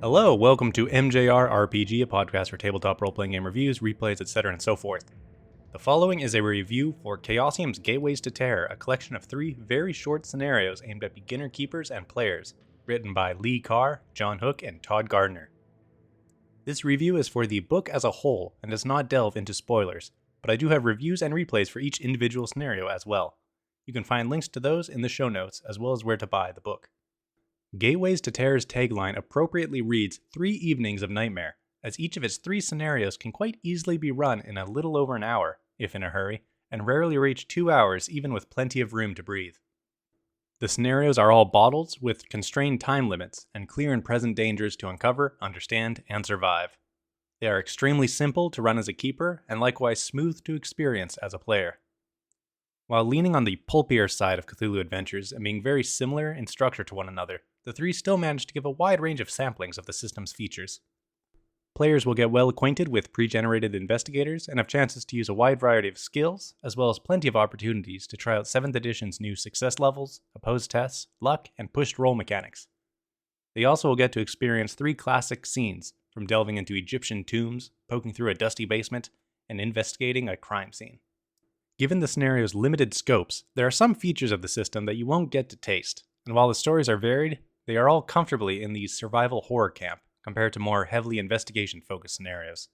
Hello, welcome to MJR RPG, a podcast for tabletop role-playing game reviews, replays, etc. and so forth. The following is a review for Chaosium's Gateways to Terror, a collection of 3 very short scenarios aimed at beginner keepers and players, written by Leigh Carr, John Hook, and Todd Gardiner. This review is for the book as a whole and does not delve into spoilers, but I do have reviews and replays for each individual scenario as well. You can find links to those in the show notes, as well as where to buy the book. Gateways to Terror's tagline appropriately reads 3 evenings of nightmare, as each of its 3 scenarios can quite easily be run in a little over an hour, if in a hurry, and rarely reach 2 hours even with plenty of room to breathe. The scenarios are all bottled with constrained time limits and clear and present dangers to uncover, understand, and survive. They are extremely simple to run as a keeper and likewise smooth to experience as a player. While leaning on the pulpier side of Cthulhu adventures and being very similar in structure to one another, the 3 still manage to give a wide range of samplings of the system's features. Players will get well acquainted with pre-generated investigators and have chances to use a wide variety of skills, as well as plenty of opportunities to try out 7th edition's new success levels, opposed tests, luck, and pushed roll mechanics. They also will get to experience 3 classic scenes, from delving into Egyptian tombs, poking through a dusty basement, and investigating a crime scene. Given the scenario's limited scopes, there are some features of the system that you won't get to taste, and while the stories are varied, they are all comfortably in the survival horror camp compared to more heavily investigation-focused scenarios.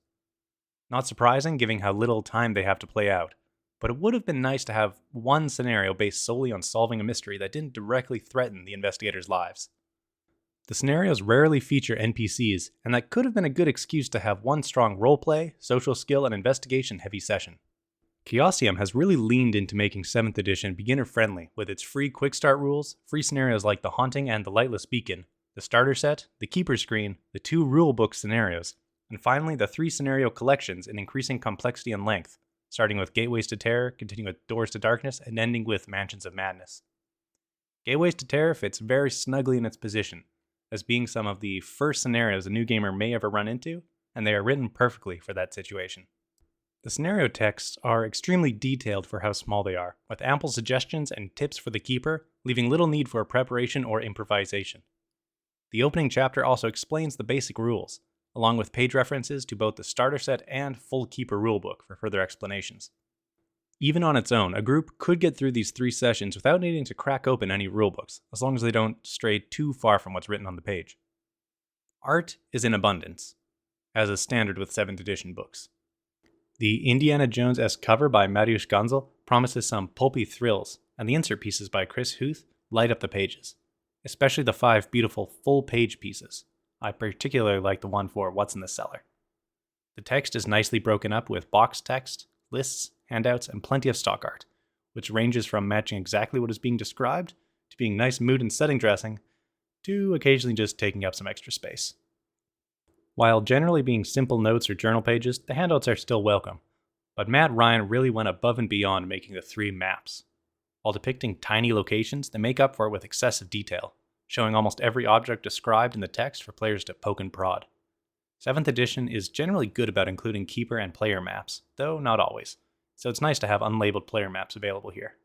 Not surprising given how little time they have to play out, but it would have been nice to have one scenario based solely on solving a mystery that didn't directly threaten the investigators' lives. The scenarios rarely feature NPCs, and that could have been a good excuse to have one strong roleplay, social skill, and investigation-heavy session. Chaosium has really leaned into making 7th edition beginner-friendly with its free quick start rules, free scenarios like The Haunting and The Lightless Beacon, the starter set, the keeper screen, the 2 rulebook scenarios, and finally the 3 scenario collections in increasing complexity and length, starting with Gateways to Terror, continuing with Doors to Darkness, and ending with Mansions of Madness. Gateways to Terror fits very snugly in its position, as being some of the first scenarios a new gamer may ever run into, and they are written perfectly for that situation. The scenario texts are extremely detailed for how small they are, with ample suggestions and tips for the keeper, leaving little need for preparation or improvisation. The opening chapter also explains the basic rules, along with page references to both the starter set and full keeper rulebook for further explanations. Even on its own, a group could get through these 3 sessions without needing to crack open any rulebooks, as long as they don't stray too far from what's written on the page. Art is in abundance, as is standard with 7th edition books. The Indiana Jones-esque cover by Mariusz Gonzel promises some pulpy thrills, and the insert pieces by Chris Huth light up the pages, especially the 5 beautiful full-page pieces. I particularly like the one for What's in the Cellar. The text is nicely broken up with box text, lists, handouts, and plenty of stock art, which ranges from matching exactly what is being described, to being nice mood and setting dressing, to occasionally just taking up some extra space. While generally being simple notes or journal pages, the handouts are still welcome, but Matt Ryan really went above and beyond making the 3 maps. While depicting tiny locations, they make up for it with excessive detail, showing almost every object described in the text for players to poke and prod. 7th edition is generally good about including keeper and player maps, though not always, so it's nice to have unlabeled player maps available here.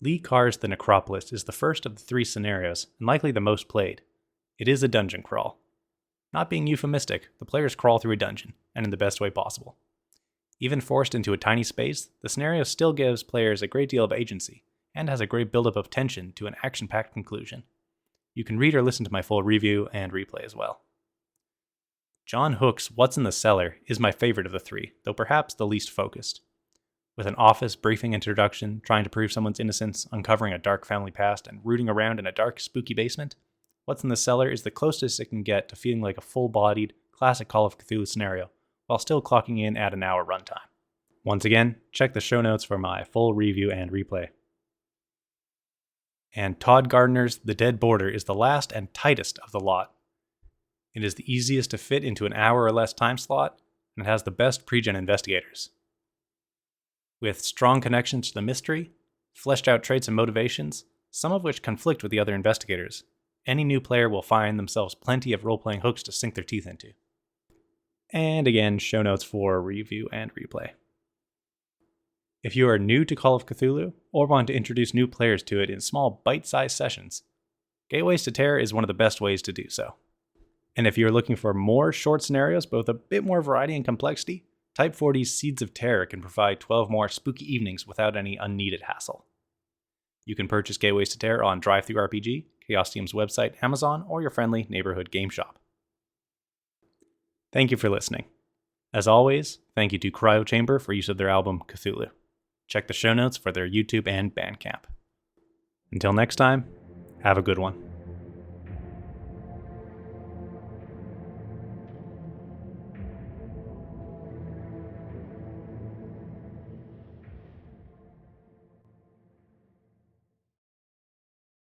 Leigh Carr's The Necropolis is the first of the 3 scenarios, and likely the most played. It is a dungeon crawl. Not being euphemistic, the players crawl through a dungeon, and in the best way possible. Even forced into a tiny space, the scenario still gives players a great deal of agency, and has a great buildup of tension to an action-packed conclusion. You can read or listen to my full review and replay as well. John Hook's What's in the Cellar is my favorite of the 3, though perhaps the least focused. With an office briefing introduction, trying to prove someone's innocence, uncovering a dark family past, and rooting around in a dark, spooky basement, What's in the Cellar is the closest it can get to feeling like a full-bodied, classic Call of Cthulhu scenario, while still clocking in at an hour runtime. Once again, check the show notes for my full review and replay. And Todd Gardiner's The Dead Border is the last and tightest of the lot. It is the easiest to fit into an hour or less time slot, and it has the best pre-gen investigators. With strong connections to the mystery, fleshed out traits and motivations, some of which conflict with the other investigators, any new player will find themselves plenty of role-playing hooks to sink their teeth into. And again, show notes for review and replay. If you are new to Call of Cthulhu, or want to introduce new players to it in small bite-sized sessions, Gateways to Terror is one of the best ways to do so. And if you're looking for more short scenarios, both a bit more variety and complexity, Type 40's Seeds of Terror can provide 12 more spooky evenings without any unneeded hassle. You can purchase Gateways to Terror on DriveThruRPG, Chaosium's website, Amazon, or your friendly neighborhood game shop. Thank you for listening. As always, thank you to CryoChamber for use of their album Cthulhu. Check the show notes for their YouTube and Bandcamp. Until next time, have a good one.